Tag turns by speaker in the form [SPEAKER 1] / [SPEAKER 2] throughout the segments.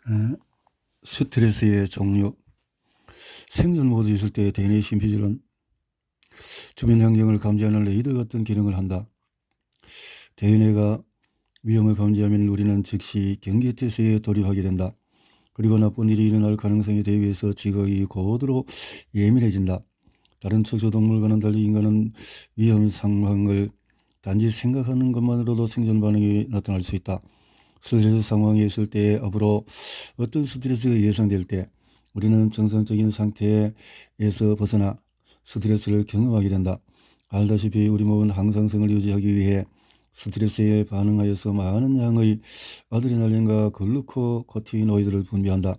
[SPEAKER 1] 어, 스트레스의 종류. 생존 모드 있을 때 대뇌 심피질은 주변 환경을 감지하는 레이더 같은 기능을 한다. 대뇌가 위험을 감지하면 우리는 즉시 경계태세에 돌입하게 된다. 그리고 나쁜 일이 일어날 가능성에 대비해서 지각이 고도로 예민해진다. 다른 척추동물과는 달리 인간은 위험 상황을 단지 생각하는 것만으로도 생존 반응이 나타날 수 있다. 스트레스 상황에 있을 때 앞으로 어떤 스트레스가 예상될 때 우리는 정상적인 상태에서 벗어나 스트레스를 경험하게 된다. 알다시피 우리 몸은 항상성을 유지하기 위해 스트레스에 반응하여서 많은 양의 아드레날린과 글루코코티노이드를 분비한다.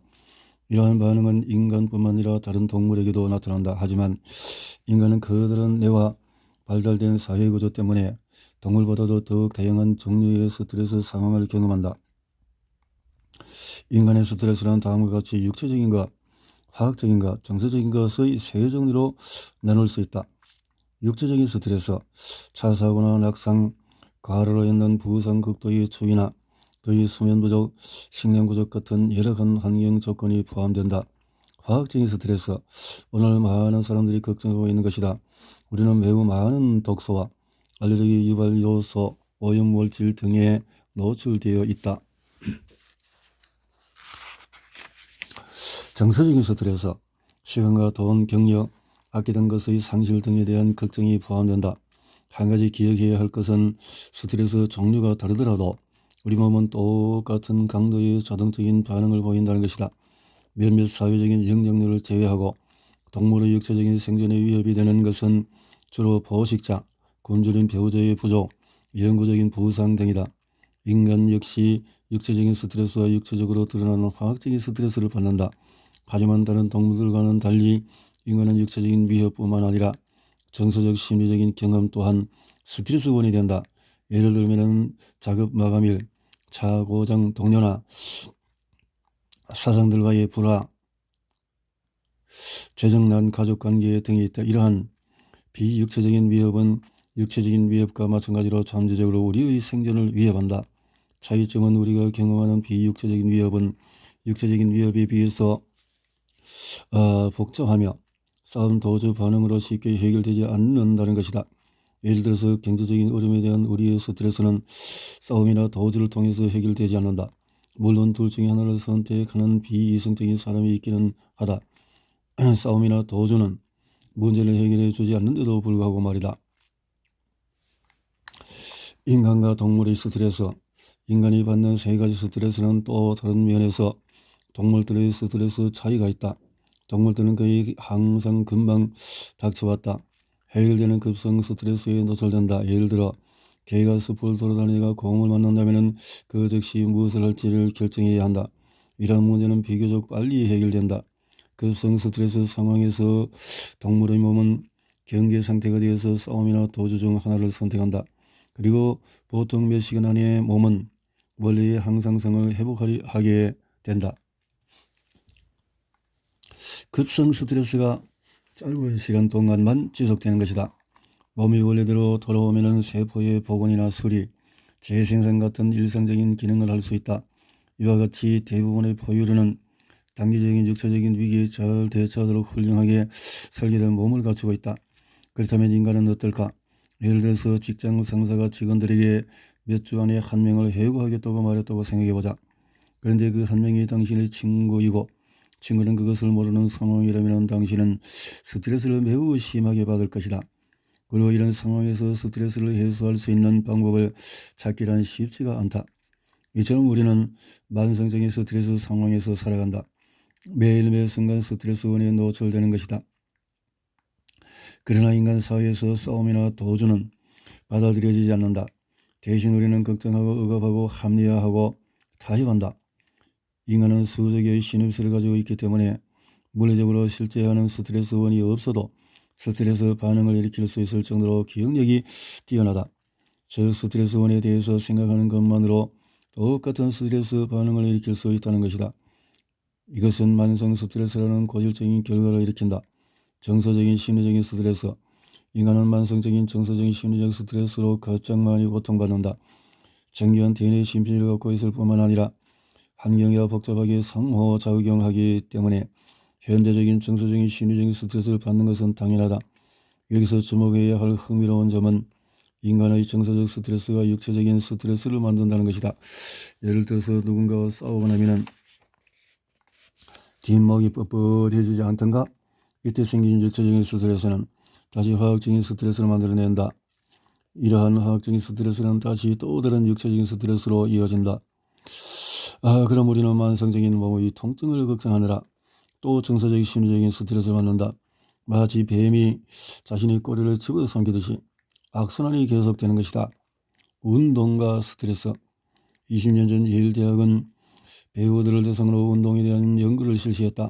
[SPEAKER 1] 이러한 반응은 인간뿐만 아니라 다른 동물에게도 나타난다. 하지만 인간은 커다란 뇌와 발달된 사회구조 때문에 동물보다도 더욱 다양한 종류의 스트레스 상황을 경험한다. 인간의 스트레스는 다음과 같이 육체적인가, 화학적인가, 정서적인 것의 세 종류로 나눌 수 있다. 육체적인 스트레스, 차 사고나 낙상, 과로로 인한 부상, 극도의 추위나 더위, 수면 부족, 식량 부족 같은 열악한 환경 조건이 포함된다. 화학적인 스트레스, 오늘 많은 사람들이 걱정하고 있는 것이다. 우리는 매우 많은 독소와 알레르기 유발 요소, 오염물질 등에 노출되어 있다. 정서적인 스트레스, 시간과 돈, 경력, 아끼던 것의 상실 등에 대한 걱정이 포함된다. 한 가지 기억해야 할 것은 스트레스 종류가 다르더라도 우리 몸은 똑같은 강도의 자동적인 반응을 보인다는 것이다. 몇몇 사회적인 영향력을 제외하고 동물의 육체적인 생존에 위협이 되는 것은 주로 포식자, 굶주린 배우자의 부족, 영구적인 부상 등이다. 인간 역시 육체적인 스트레스와 육체적으로 드러나는 화학적인 스트레스를 받는다. 하지만 다른 동물들과는 달리 인간은 육체적인 위협뿐만 아니라 정서적 심리적인 경험 또한 스트레스원이 된다. 예를 들면 작업 마감일, 차 고장, 동료나 사장들과의 불화, 재정난 가족관계 등이 있다. 이러한 비육체적인 위협은 육체적인 위협과 마찬가지로 잠재적으로 우리의 생존을 위협한다. 차이점은 우리가 경험하는 비육체적인 위협은 육체적인 위협에 비해서 복잡하며 싸움 도주 반응으로 쉽게 해결되지 않는다는 것이다. 예를 들어서 경제적인 어려움에 대한 우리의 스트레스는 싸움이나 도주를 통해서 해결되지 않는다. 물론 둘 중에 하나를 선택하는 비이성적인 사람이 있기는 하다. 싸움이나 도주는 문제를 해결해 주지 않는데도 불구하고 말이다. 인간과 동물의 스트레스, 인간이 받는 세 가지 스트레스는 또 다른 면에서 동물들의 스트레스 차이가 있다. 동물들은 거의 항상 금방 닥쳐왔다. 해결되는 급성 스트레스에 노출된다. 예를 들어 개가 숲을 돌아다니다가 공을 만난다면 그 즉시 무엇을 할지를 결정해야 한다. 이러한 문제는 비교적 빨리 해결된다. 급성 스트레스 상황에서 동물의 몸은 경계 상태가 되어서 싸움이나 도주 중 하나를 선택한다. 그리고 보통 몇 시간 안에 몸은 원래의 항상성을 회복하게 된다. 급성 스트레스가 짧은 시간 동안만 지속되는 것이다. 몸이 원래대로 돌아오면 세포의 복원이나 수리, 재생산 같은 일상적인 기능을 할 수 있다. 이와 같이 대부분의 포유류는 단기적인 육체적인 위기에 잘 대처하도록 훌륭하게 설계된 몸을 갖추고 있다. 그렇다면 인간은 어떨까? 예를 들어서 직장 상사가 직원들에게 몇 주 안에 한 명을 해고하겠다고 말했다고 생각해보자. 그런데 그 한 명이 당신의 친구이고 친구는 그것을 모르는 상황이라면 당신은 스트레스를 매우 심하게 받을 것이다. 그리고 이런 상황에서 스트레스를 해소할 수 있는 방법을 찾기란 쉽지가 않다. 이처럼 우리는 만성적인 스트레스 상황에서 살아간다. 매일 매 순간 스트레스원에 노출되는 것이다. 그러나 인간 사회에서 싸움이나 도주는 받아들여지지 않는다. 대신 우리는 걱정하고 억압하고 합리화하고 타협한다. 인간은 수조 개의 신입술을 가지고 있기 때문에 물리적으로 실제하는 스트레스원이 없어도 스트레스 반응을 일으킬 수 있을 정도로 기억력이 뛰어나다. 저 스트레스원에 대해서 생각하는 것만으로 똑같은 스트레스 반응을 일으킬 수 있다는 것이다. 이것은 만성 스트레스라는 고질적인 결과를 일으킨다. 정서적인 심리적인 스트레스. 인간은 만성적인 정서적인 심리적 스트레스로 가장 많이 고통받는다. 정교한 대뇌 심피를 갖고 있을 뿐만 아니라 환경과 복잡하게 상호작용하기 때문에 현대적인 정서적인 심리적인 스트레스를 받는 것은 당연하다. 여기서 주목해야 할 흥미로운 점은 인간의 정서적 스트레스가 육체적인 스트레스를 만든다는 것이다. 예를 들어서 누군가와 싸우고 나면 뒷목이 뻣뻣해지지 않던가? 이때 생긴 육체적인 스트레스는 다시 화학적인 스트레스를 만들어낸다. 이러한 화학적인 스트레스는 다시 또 다른 육체적인 스트레스로 이어진다. 그럼 우리는 만성적인 몸의 통증을 걱정하느라 또 정서적 심리적인 스트레스를 받는다. 마치 뱀이 자신의 꼬리를 집어삼키듯이 악순환이 계속되는 것이다. 운동과 스트레스. 20년 전 예일대학은 배우들을 대상으로 운동에 대한 연구를 실시했다.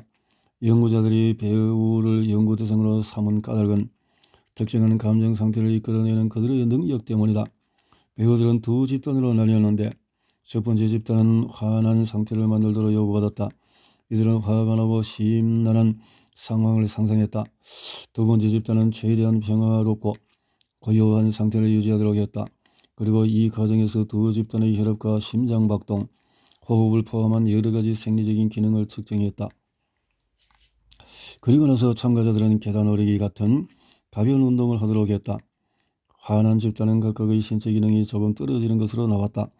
[SPEAKER 1] 연구자들이 배우를 연구 대상으로 삼은 까닭은 특정한 감정 상태를 이끌어내는 그들의 능력 때문이다. 배우들은 두 집단으로 나뉘었는데 첫 번째 집단은 화난 상태를 만들도록 요구받았다. 이들은 화가 나고 심란한 상황을 상상했다. 두 번째 집단은 최대한 평화롭고 고요한 상태를 유지하도록 했다. 그리고 이 과정에서 두 집단의 혈압과 심장박동, 호흡을 포함한 여러 가지 생리적인 기능을 측정했다. 그리고 나서 참가자들은 계단 오르기 같은 가벼운 운동을 하도록 했다. 화난 집단은 각각의 신체 기능이 조금 떨어지는 것으로 나왔다.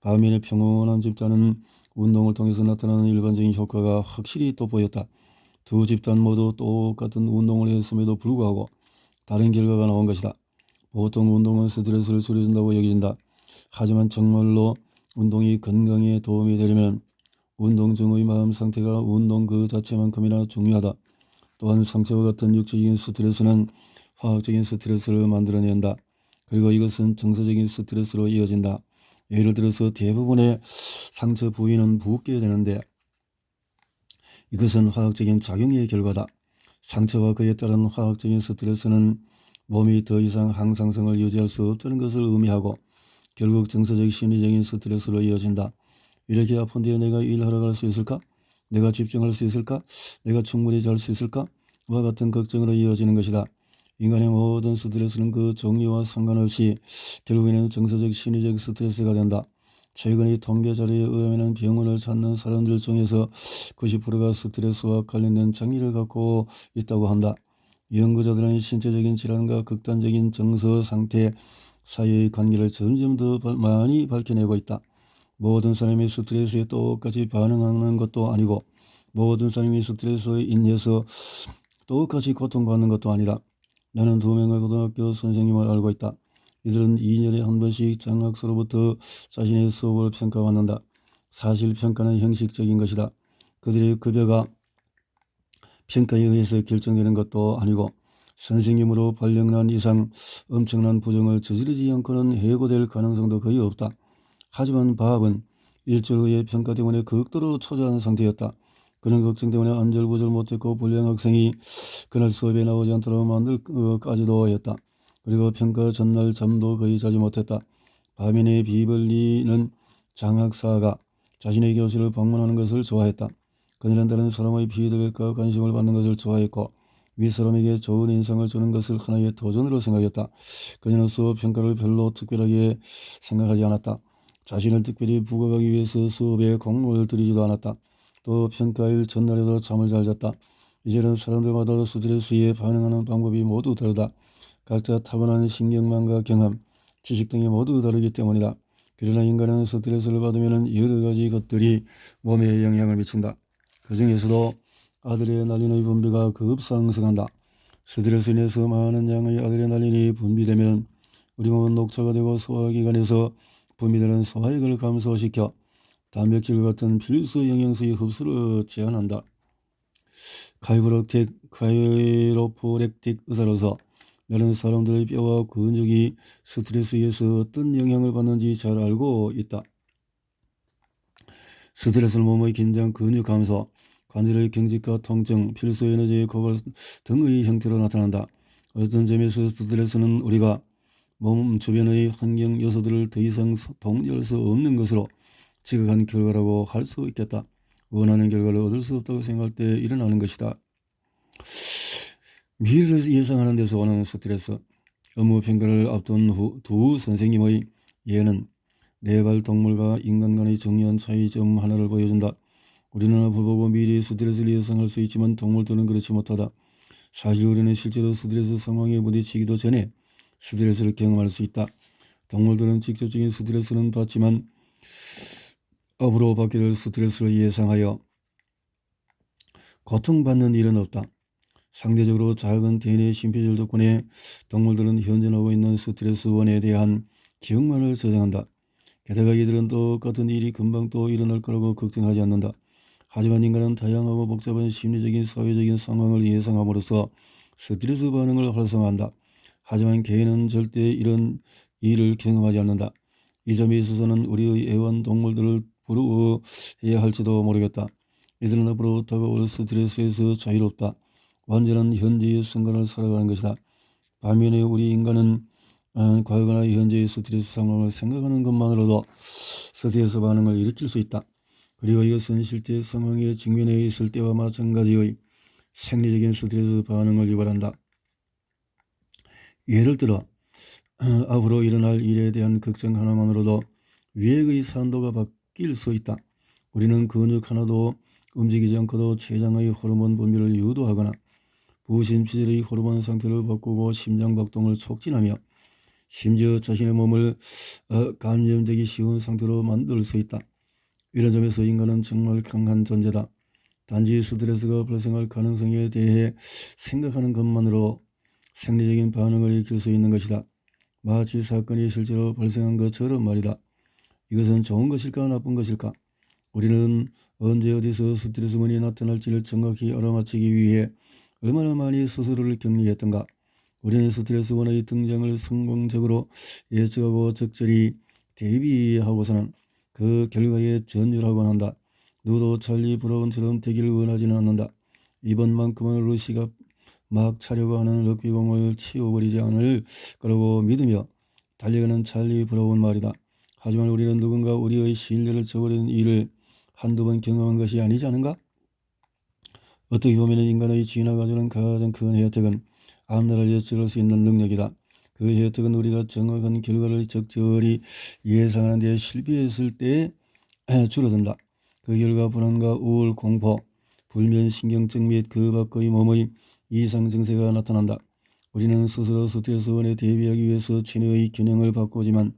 [SPEAKER 1] 반면에 평온한 집단은 운동을 통해서 나타나는 일반적인 효과가 확실히 돋보였다. 두 집단 모두 똑같은 운동을 했음에도 불구하고 다른 결과가 나온 것이다. 보통 운동은 스트레스를 줄여준다고 여겨진다. 하지만 정말로 운동이 건강에 도움이 되려면 운동 중의 마음 상태가 운동 그 자체만큼이나 중요하다. 또한 상체와 같은 육체적인 스트레스는 화학적인 스트레스를 만들어낸다. 그리고 이것은 정서적인 스트레스로 이어진다. 예를 들어서 대부분의 상처 부위는 붓게 되는데 이것은 화학적인 작용의 결과다. 상처와 그에 따른 화학적인 스트레스는 몸이 더 이상 항상성을 유지할 수 없다는 것을 의미하고 결국 정서적 심리적인 스트레스로 이어진다. 이렇게 아픈데 내가 일하러 갈 수 있을까? 내가 집중할 수 있을까? 내가 충분히 잘 수 있을까? 와 같은 걱정으로 이어지는 것이다. 인간의 모든 스트레스는 그 종류와 상관없이 결국에는 정서적 심리적 스트레스가 된다. 최근의 통계 자료에 의하면 병원을 찾는 사람들 중에서 90%가 스트레스와 관련된 장애를 갖고 있다고 한다. 연구자들은 신체적인 질환과 극단적인 정서 상태 사이의 관계를 점점 더 많이 밝혀내고 있다. 모든 사람이 스트레스에 똑같이 반응하는 것도 아니고 모든 사람이 스트레스에 인해서 똑같이 고통받는 것도 아니다. 나는 2명의 고등학교 선생님을 알고 있다. 이들은 2년에 한 번씩 장학서로부터 자신의 수업을 평가받는다. 사실 평가는 형식적인 것이다. 그들의 급여가 평가에 의해서 결정되는 것도 아니고 선생님으로 발령난 이상 엄청난 부정을 저지르지 않고는 해고될 가능성도 거의 없다. 하지만 밥은 일주일 후에 평가 때문에 극도로 초조한 상태였다. 그런 걱정 때문에 안절부절 못했고 불량 학생이 그날 수업에 나오지 않도록 만들까지도 했다. 그리고 평가 전날 잠도 거의 자지 못했다. 반면에 비벌리는 장학사가 자신의 교실을 방문하는 것을 좋아했다. 그녀는 다른 사람의 피드백과 관심을 받는 것을 좋아했고 윗사람에게 좋은 인상을 주는 것을 하나의 도전으로 생각했다. 그녀는 수업 평가를 별로 특별하게 생각하지 않았다. 자신을 특별히 부각하기 위해서 수업에 공을 들이지도 않았다. 또 평가일 전날에도 잠을 잘 잤다. 이제는 사람들마다 스트레스에 반응하는 방법이 모두 다르다. 각자 타고난 신경망과 경험, 지식 등이 모두 다르기 때문이다. 그러나 인간은 스트레스를 받으면 여러 가지 것들이 몸에 영향을 미친다. 그 중에서도 아드레날린의 분비가 급상승한다. 스트레스로 인해서 많은 양의 아드레날린이 분비되면 우리 몸은 녹초가 되고 소화기관에서 분비되는 소화액을 감소시켜 단백질 같은 필수 영양소의 흡수를 제한한다. 카이로프랙틱 의사로서 나는 사람들의 뼈와 근육이 스트레스에 의해서 어떤 영향을 받는지 잘 알고 있다. 스트레스는 몸의 긴장, 근육 감소, 관절의 경직과 통증, 필수 에너지의 고갈 등의 형태로 나타난다. 어떤 점에서 스트레스는 우리가 몸 주변의 환경 요소들을 더 이상 통제할 수 없는 것으로 지각한 결과라고 할 수 있겠다. 원하는 결과를 얻을 수 없다고 생각할 때 일어나는 것이다. 미래를 예상하는 데서 오는 스트레스. 업무 평가를 앞둔 두 선생님의 예는 네발 동물과 인간 간의 정리한 차이점 하나를 보여준다. 우리는 앞을 보고 미래의 스트레스를 예상할 수 있지만 동물들은 그렇지 못하다. 사실 우리는 실제로 스트레스 상황에 부딪히기도 전에 스트레스를 경험할 수 있다. 동물들은 직접적인 스트레스는 받지만 앞으로 받게 될 스트레스를 예상하여 고통받는 일은 없다. 상대적으로 작은 DNA 심폐질 덕분에 동물들은 현존하고 있는 스트레스원에 대한 기억만을 저장한다. 게다가 이들은 똑같은 일이 금방 또 일어날 거라고 걱정하지 않는다. 하지만 인간은 다양하고 복잡한 심리적인 사회적인 상황을 예상함으로써 스트레스 반응을 활성화한다. 하지만 개인은 절대 이런 일을 경험하지 않는다. 이 점에 있어서는 우리의 애완동물들을 부러워해야 할지도 모르겠다. 이들은 앞으로 다가올 스트레스에서 자유롭다. 완전한 현재의 순간을 살아가는 것이다. 반면에 우리 인간은 과거나 현재의 스트레스 상황을 생각하는 것만으로도 스트레스 반응을 일으킬 수 있다. 그리고 이것은 실제 상황에 직면해 있을 때와 마찬가지의 생리적인 스트레스 반응을 유발한다. 예를 들어 앞으로 일어날 일에 대한 걱정 하나만으로도 위액의 산도가 바뀔 수 있다. 우리는 근육 하나도 움직이지 않고도 췌장의 호르몬 분비를 유도하거나 부신피질의 호르몬 상태를 바꾸고 심장박동을 촉진하며 심지어 자신의 몸을 감염되기 쉬운 상태로 만들 수 있다. 이런 점에서 인간은 정말 강한 존재다. 단지 스트레스가 발생할 가능성에 대해 생각하는 것만으로 생리적인 반응을 일으킬 수 있는 것이다. 마치 사건이 실제로 발생한 것처럼 말이다. 이것은 좋은 것일까 나쁜 것일까? 우리는 언제 어디서 스트레스문이 나타날지를 정확히 알아맞히기 위해 얼마나 많이 스스로를 격리했던가. 우리는 스트레스원의 등장을 성공적으로 예측하고 적절히 대비하고서는 그 결과에 전율하곤 한다. 누구도 찰리 브라운처럼 되기를 원하지는 않는다. 이번만큼은 루시가 막 차려고 하는 럭비공을 치워버리지 않을 거라고 믿으며 달려가는 찰리 브라운 말이다. 하지만 우리는 누군가 우리의 신뢰를 저버리는 일을 한두 번 경험한 것이 아니지 않은가? 어떻게 보면 인간의 지나가주는 가장 큰 혜택은 앞날을 예측할 수 있는 능력이다. 그 혜택은 우리가 정확한 결과를 적절히 예상하는 데 실패했을 때 줄어든다. 그 결과 불안과 우울, 공포, 불면신경증 및 그 밖의 몸의 이상 증세가 나타난다. 우리는 스스로 스트레스원에 대비하기 위해서 체내의 균형을 바꾸지만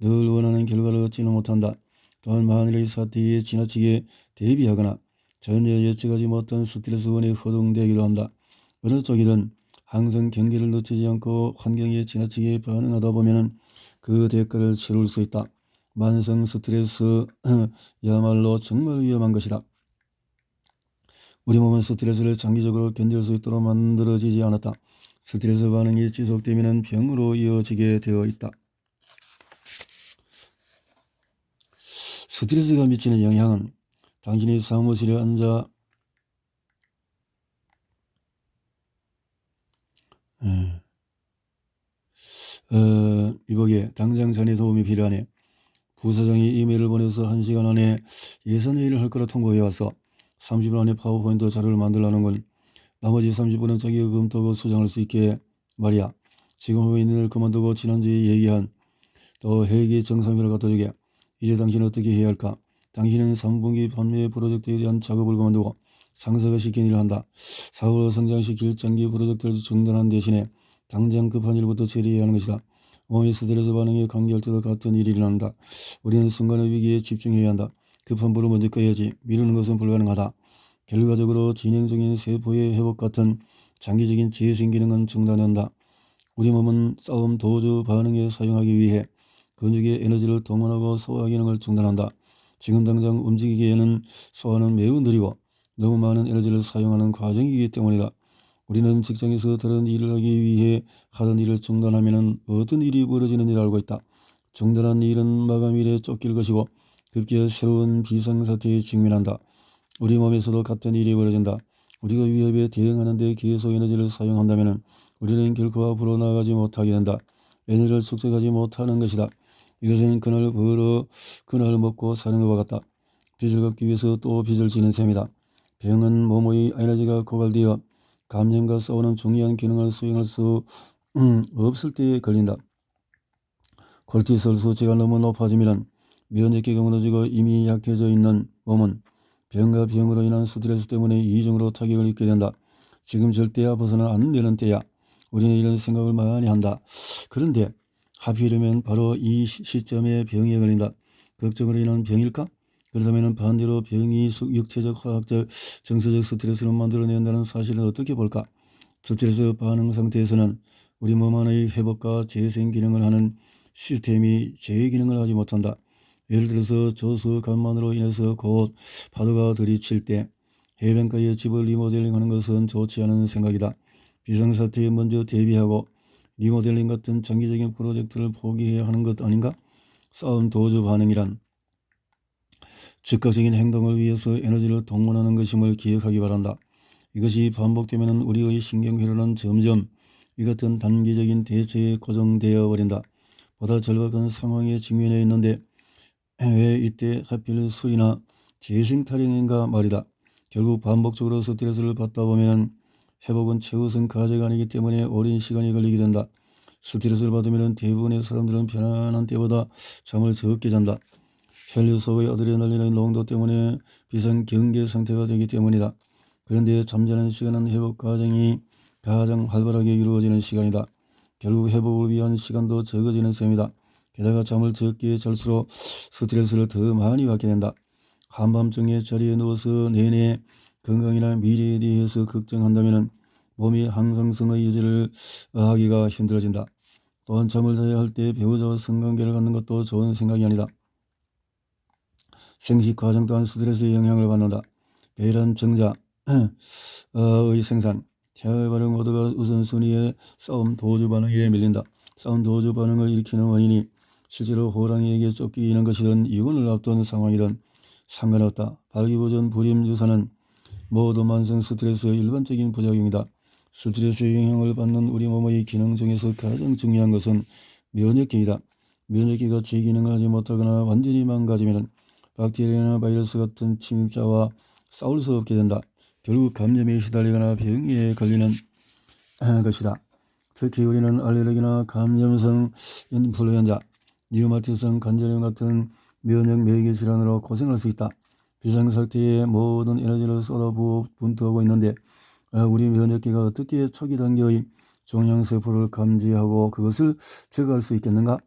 [SPEAKER 1] 늘 원하는 결과를 얻지는 못한다. 또한 만일의 사태에 지나치게 대비하거나 전혀 예측하지 못한 스트레스원에 허둥대기도 한다. 어느 쪽이든 항상 경계를 놓치지 않고 환경에 지나치게 반응하다 보면 그 대가를 치를 수 있다. 만성 스트레스야말로 정말 위험한 것이다. 우리 몸은 스트레스를 장기적으로 견딜 수 있도록 만들어지지 않았다. 스트레스 반응이 지속되면 병으로 이어지게 되어 있다. 스트레스가 미치는 영향은 당신이 사무실에 앉아 이보게 당장 자네 도움이 필요하네. 부사장이 이메일을 보내서 1시간 안에 예산 회의를 할 거라 통보해왔어. 30분 안에 파워포인트 자료를 만들라는군. 나머지 30분은 자기가 검토하고 수정할 수 있게 말이야. 지금 회의를 그만두고 지난주에 얘기한 또 회계 정상회를 갖다 주게. 이제 당신은 어떻게 해야 할까? 당신은 3분기 판매 프로젝트에 대한 작업을 그만두고 상사가 시킨 일을 한다. 사업을 성장시킬 장기 프로젝트를 중단한 대신에 당장 급한 일부터 처리해야 하는 것이다. 몸의 스트레스 반응에 관계할 때도 같은 일이 일어난다. 우리는 순간의 위기에 집중해야 한다. 급한 불을 먼저 꺼야지. 미루는 것은 불가능하다. 결과적으로 진행 중인 세포의 회복 같은 장기적인 재생 기능은 중단된다. 우리 몸은 싸움 도주 반응에 사용하기 위해 근육의 에너지를 동원하고 소화 기능을 중단한다. 지금 당장 움직이기에는 소화는 매우 느리고 너무 많은 에너지를 사용하는 과정이기 때문이다. 우리는 직장에서 다른 일을 하기 위해 하던 일을 중단하면 어떤 일이 벌어지는지 알고 있다. 중단한 일은 마감일에 쫓길 것이고 급기야 새로운 비상사태에 직면한다. 우리 몸에서도 같은 일이 벌어진다. 우리가 위협에 대응하는 데 계속 에너지를 사용한다면 우리는 결코 앞으로 나아가지 못하게 된다. 에너지를 축적하지 못하는 것이다. 이것은 그날 벌어 그날 먹고 사는 것과 같다. 빚을 갚기 위해서 또 빚을 지는 셈이다. 병은 몸의 에너지가 고갈되어 감염과 싸우는 중요한 기능을 수행할 수 없을 때에 걸린다. 코르티솔 수치가 너무 높아지면 면역기가 무너지고 이미 약해져 있는 몸은 병과 병으로 인한 스트레스 때문에 이중으로 타격을 입게 된다. 지금 절대 아파서는 안 되는 때야. 우리는 이런 생각을 많이 한다. 그런데 하필이면 바로 이 시점에 병에 걸린다. 걱정으로 인한 병일까? 그렇다면 반대로 병이 육체적, 화학적, 정서적 스트레스를 만들어낸다는 사실을 어떻게 볼까? 스트레스 반응 상태에서는 우리 몸 안의 회복과 재생 기능을 하는 시스템이 재기능을 하지 못한다. 예를 들어서 저수 간만으로 인해서 곧 파도가 들이칠 때 해변가에 집을 리모델링하는 것은 좋지 않은 생각이다. 비상사태에 먼저 대비하고 리모델링 같은 장기적인 프로젝트를 포기해야 하는 것 아닌가? 싸움 도주 반응이란 즉각적인 행동을 위해서 에너지를 동원하는 것임을 기억하기 바란다. 이것이 반복되면 우리의 신경회로는 점점 이 같은 단기적인 대처에 고정되어 버린다. 보다 절박한 상황에 직면해 있는데 왜 이때 하필 술이나 재생 타령인가 말이다. 결국 반복적으로 스트레스를 받다 보면 회복은 최우선 과제가 아니기 때문에 오랜 시간이 걸리게 된다. 스트레스를 받으면 대부분의 사람들은 편안한 때보다 잠을 적게 잔다. 혈류 속의 아드레날린의 농도 때문에 비상경계 상태가 되기 때문이다. 그런데 잠자는 시간은 회복 과정이 가장 활발하게 이루어지는 시간이다. 결국 회복을 위한 시간도 적어지는 셈이다. 게다가 잠을 적게 잘수록 스트레스를 더 많이 받게 된다. 한밤중에 자리에 누워서 내내 건강이나 미래에 대해서 걱정한다면 몸이 항상성의 유지를 하기가 힘들어진다. 또한 잠을 자야 할 때 배우자와 성관계를 갖는 것도 좋은 생각이 아니다. 생식 과정 또한 스트레스의 영향을 받는다. 배란 정자의 생산, 체화의 반응 모두가 우선순위에 싸움 도주 반응에 밀린다. 싸움 도주 반응을 일으키는 원인이 실제로 호랑이에게 쫓기는 것이든 이혼을 앞둔 상황이든 상관없다. 발기부전 불임 유사는 모두 만성 스트레스의 일반적인 부작용이다. 스트레스의 영향을 받는 우리 몸의 기능 중에서 가장 중요한 것은 면역기이다. 면역기가 제 기능을 하지 못하거나 완전히 망가지면 박테리아나 바이러스 같은 침입자와 싸울 수 없게 된다. 결국 감염에 시달리거나 병에 걸리는 것이다. 특히 우리는 알레르기나 감염성 인플루엔자, 리우마티성 관절염 같은 면역 매개 질환으로 고생할 수 있다. 비상사태에 모든 에너지를 쏟아부어 분투하고 있는데 우리 면역기가 어떻게 초기 단계의 종양세포를 감지하고 그것을 제거할 수 있겠는가?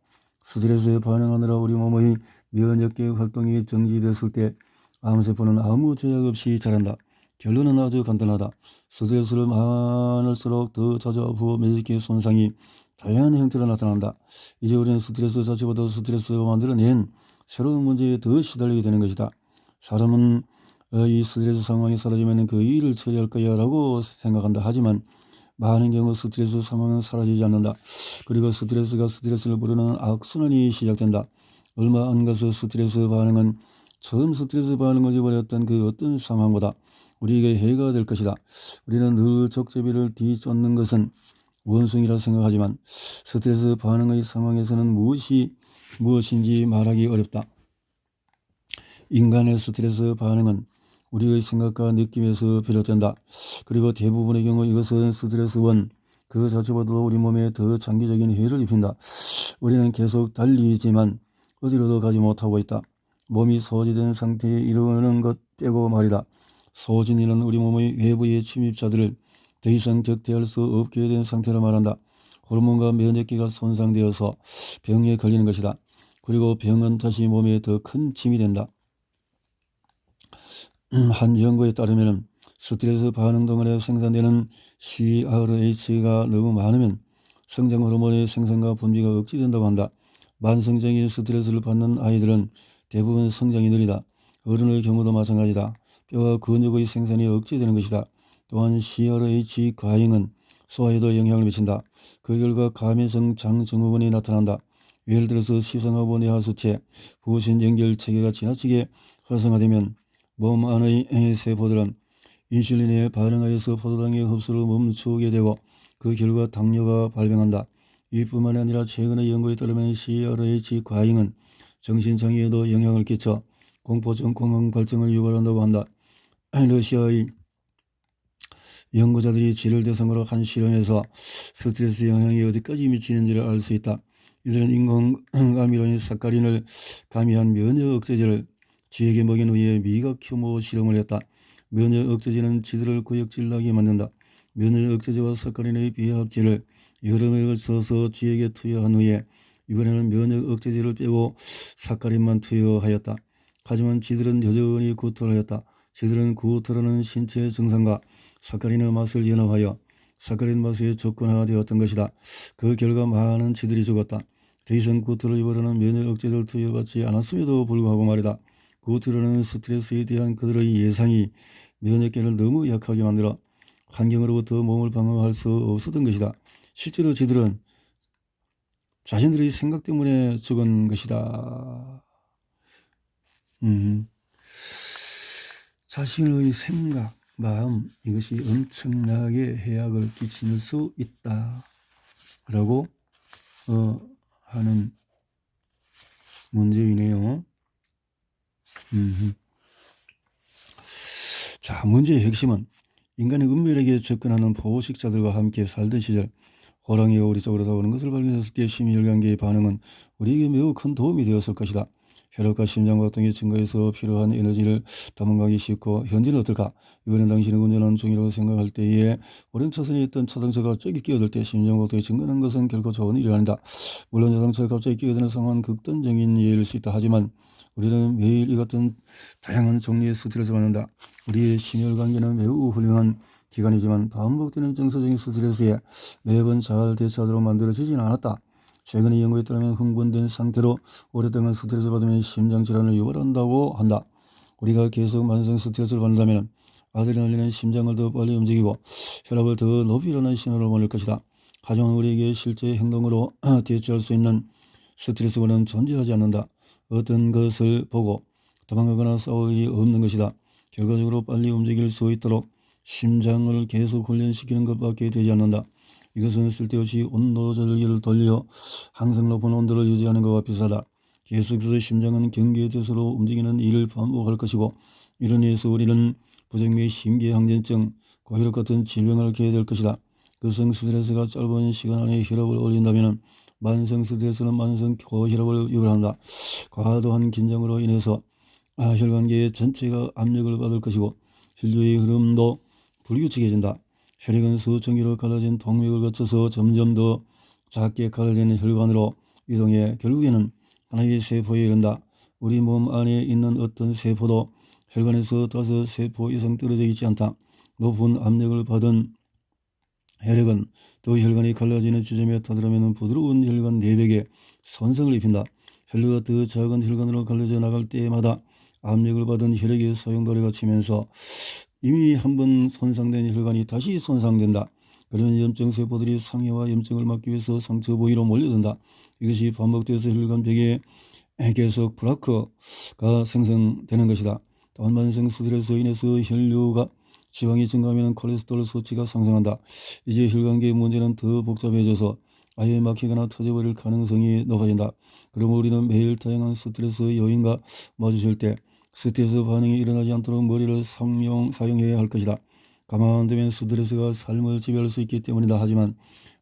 [SPEAKER 1] 스트레스에 반응하느라 우리 몸의 면역계 활동이 정지됐을 때 암세포는 아무 제약 없이 자란다. 결론은 아주 간단하다. 스트레스를 많을수록 더 자주 면역계 손상이 다양한 형태로 나타난다. 이제 우리는 스트레스 자체보다 스트레스가 만들어낸 새로운 문제에 더 시달리게 되는 것이다. 사람은 이 스트레스 상황이 사라지면 그 일을 처리할 거야 라고 생각한다. 하지만 많은 경우 스트레스 상황은 사라지지 않는다. 그리고 스트레스가 스트레스를 부르는 악순환이 시작된다. 얼마 안 가서 스트레스 반응은 처음 스트레스 반응을 잊어버렸던 그 어떤 상황보다 우리에게 해가 될 것이다. 우리는 늘 적재비를 뒤쫓는 것은 원숭이라 생각하지만 스트레스 반응의 상황에서는 무엇인지 말하기 어렵다. 인간의 스트레스 반응은 우리의 생각과 느낌에서 비롯된다. 그리고 대부분의 경우 이것은 스트레스 원 그 자체보다도 우리 몸에 더 장기적인 해를 입힌다. 우리는 계속 달리지만 어디로도 가지 못하고 있다. 몸이 소진된 상태에 이르는 것 빼고 말이다. 소진이는 우리 몸의 외부의 침입자들을 더 이상 격퇴할 수 없게 된 상태로 말한다. 호르몬과 면역기가 손상되어서 병에 걸리는 것이다. 그리고 병은 다시 몸에 더 큰 짐이 된다. 한 연구에 따르면 스트레스 반응 동안에 생산되는 CRH가 너무 많으면 성장 호르몬의 생산과 분비가 억제된다고 한다. 만성적인 스트레스를 받는 아이들은 대부분 성장이 느리다. 어른의 경우도 마찬가지다. 뼈와 근육의 생산이 억제되는 것이다. 또한 CRH 과잉은 소화에도 영향을 미친다. 그 결과 감염성 장증후군이 나타난다. 예를 들어서 시상하부 뇌하수체, 부신 연결 체계가 지나치게 활성화되면 몸 안의 세포들은 인슐린에 반응하여서 포도당의 흡수를 멈추게 되고 그 결과 당뇨가 발병한다. 이뿐만 아니라 최근의 연구에 따르면 CRH 과잉은 정신장애에도 영향을 끼쳐 공포증 공황 발정을 유발한다고 한다. 러시아의 연구자들이 쥐를 대상으로 한 실험에서 스트레스 영향이 어디까지 미치는지를 알 수 있다. 이들은 인공아미로인 사카린을 가미한 면역 억제제를 쥐에게 먹인 후에 미각 혐오 실험을 했다. 면역 억제제는 쥐들을 구역질나게 만든다. 면역 억제제와 사카린의 비합제를 여러 명을 걸쳐서 쥐에게 투여한 후에 이번에는 면역 억제제를 빼고 사카린만 투여하였다. 하지만 쥐들은 여전히 구토를 하였다. 쥐들은 구토라는 신체 증상과 사카린의 맛을 연합하여 사카린 맛에 접근화되었던 것이다. 그 결과 많은 쥐들이 죽었다. 더 이상 구토를 입으려는 면역 억제를 투여받지 않았음에도 불구하고 말이다. 구토라는 스트레스에 대한 그들의 예상이 면역계를 너무 약하게 만들어 환경으로부터 몸을 방어할 수 없었던 것이다. 실제로 쥐들은 자신들의 생각 때문에 죽은 것이다. 자신의 생각, 마음, 이것이 엄청나게 해악을 끼칠 수 있다 라고 하는 문제이네요. 자, 문제의 핵심은 인간의 은밀하게 접근하는 포식자들과 함께 살던 시절 호랑이가 우리 쪽으로 다가오는 것을 발견했을 때 심혈관계의 반응은 우리에게 매우 큰 도움이 되었을 것이다. 혈압과 심장과 등이 증가해서 필요한 에너지를 담아가기 쉽고 현재는 어떨까? 이번엔 당신이 운전하는 중이라고 생각할 때에 오랜 차선에 있던 자동차가 갑자기 끼어들 때 심장박동이 증가하는 것은 결코 좋은 일이 아니다. 물론 자동차가 갑자기 끼어드는 상황은 극단적인 예일 수 있다. 하지만 우리는 매일 이 같은 다양한 종류의 스트레스를 받는다. 우리의 심혈관계는 매우 훌륭한 기관이지만 반복되는 정서적인 스트레스에 매번 잘 대처하도록 만들어지지는 않았다. 최근의 연구에 따르면 흥분된 상태로 오랫동안 스트레스를 받으면 심장질환을 유발한다고 한다. 우리가 계속 만성 스트레스를 받는다면 아드레날린은 심장을 더 빨리 움직이고 혈압을 더 높이 일어나는 신호를 보낼 것이다. 하지만 우리에게 실제 행동으로 대처할 수 있는 스트레스는 존재하지 않는다. 어떤 것을 보고 도망가거나 싸울 일이 없는 것이다. 결과적으로 빨리 움직일 수 있도록 심장을 계속 훈련시키는 것밖에 되지 않는다. 이것은 쓸데없이 온도 조절기를 돌려 항상 높은 온도를 유지하는 것과 비슷하다. 계속해서 심장은 경계대수로 움직이는 일을 반복할 것이고 이런 의해서 우리는 부정맥 심계항전증, 고혈압 같은 질병을 갖게 될 것이다. 급성 스트레스가 짧은 시간 안에 혈압을 올린다면 만성 스트레스는 만성 고혈압을 유발한다. 과도한 긴장으로 인해서 혈관계 전체가 압력을 받을 것이고 혈류의 흐름도 불규칙해진다. 혈액은 수천 개로 갈라진 동맥을 거쳐서 점점 더 작게 갈라지는 혈관으로 이동해 결국에는 하나의 세포에 이른다. 우리 몸 안에 있는 어떤 세포도 혈관에서 5세포 이상 떨어져 있지 않다. 높은 압력을 받은 혈액은 또 혈관이 갈라지는 지점에 타들어오면 부드러운 혈관 내벽에 손상을 입힌다. 혈류가 더 작은 혈관으로 갈라져 나갈 때마다 압력을 받은 혈액의 소용돌이가 치면서 이미 한번 손상된 혈관이 다시 손상된다. 그러면 염증세포들이 상해와 염증을 막기 위해서 상처 부위로 몰려든다. 이것이 반복돼서 혈관벽에 계속 플라크가 생성되는 것이다. 또한 만성 스트레스로 인해서 혈류가 지방이 증가하면 콜레스테롤 수치가 상승한다. 이제 혈관계의 문제는 더 복잡해져서 아예 막히거나 터져버릴 가능성이 높아진다. 그러면 우리는 매일 다양한 스트레스 요인과 마주칠 때 스트레스 반응이 일어나지 않도록 머리를 사용해야 할 것이다. 가만 두면 스트레스가 삶을 지배할 수 있기 때문이다. 하지만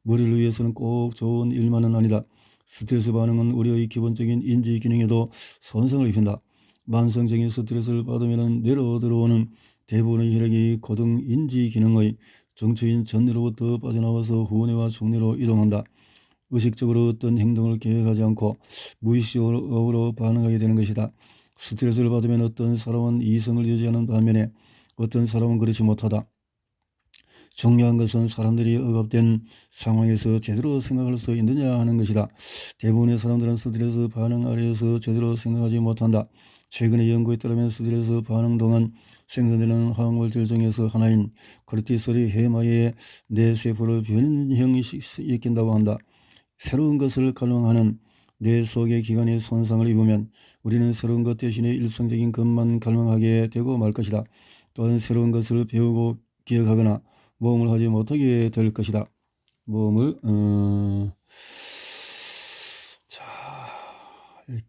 [SPEAKER 1] 머리를 위해서는 꼭 좋은 일만은 아니다. 스트레스 반응은 우리의 기본적인 인지 기능에도 손상을 입힌다. 만성적인 스트레스를 받으면 뇌로 들어오는 대부분의 혈액이 고등 인지 기능의 정초인 전뇌로부터 빠져나와서 후뇌와 중뇌로 이동한다. 의식적으로 어떤 행동을 계획하지 않고 무의식적으로 반응하게 되는 것이다. 스트레스를 받으면 어떤 사람은 이성을 유지하는 반면에 어떤 사람은 그렇지 못하다. 중요한 것은 사람들이 억압된 상황에서 제대로 생각할 수 있느냐 하는 것이다. 대부분의 사람들은 스트레스 반응 아래에서 제대로 생각하지 못한다. 최근의 연구에 따르면 스트레스 반응 동안 생성되는 화학물질 중에서 하나인 코르티솔이 해마의 뇌세포를 변형시킨다고 한다. 새로운 것을 갈망하는 뇌 속의 기관에 손상을 입으면 우리는 새로운 것 대신에 일상적인 것만 갈망하게 되고 말 것이다. 또한 새로운 것을 배우고 기억하거나 모험을 하지 못하게 될 것이다. 모험을 자 이렇게